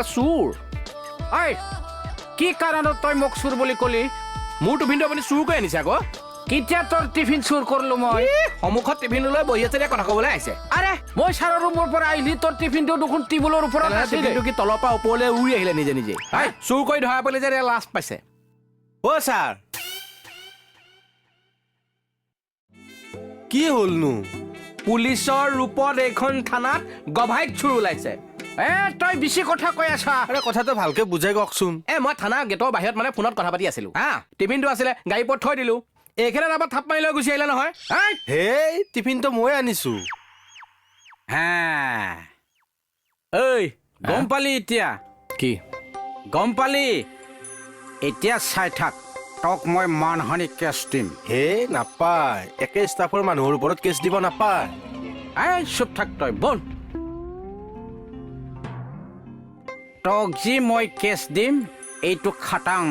চুৰ ঐ কি কাৰণত তই মোক চুৰ বুলি কলি মোৰ টিফিনটো আপুনি চুৰ কৰি আনিছে আকৌ কেতিয়া তোৰ টিফিন চুৰ কৰিলো মই সন্মুখত টিফিন লৈ বহি আছে কথা ক'বলৈ আহিছে আৰে মই ছাৰৰ ৰুমৰ পৰা আহিলি তোৰ টিফিনটো দেখোন টেবুলৰ ওপৰত আছিল টিফিনটো কি তলৰ পৰা ওপৰলৈ উৰি আহিলে নিজে নিজে চুৰ কৰি ধৰা পেলাই যে লাজ পাইছে অ' ছাৰ কি হ'লনো পুলিচৰ ৰূপত এইখন থানাত গভাইত চুৰ ওলাইছে তই বেছি কথা কৈ আছা আৰে কথাটো ভালকে বুজাই কওকচোন মই থানা গেটৰ বাহিৰত মানে ফোনত কথা পাতি আছিলো টিফিনটো আছিলে গাড়ী ওপৰত থৈ দিলো এইখনে তাৰপৰা থাপ মাৰি লৈ গুচি আহিলে নহয় হেই টিফিনটো মই আনিছো ঐ গম পালি এতিয়া কি গম পালি এতিয়া চাই থাক তোক মই মানহানি কেছ দিম হে নাপায় একে ষ্টাফৰ মানুহৰ ওপৰত কেছ দিব নাপায় চুপ থাক তই বল তোক যি মই কেছ দিম এইটো খাটাং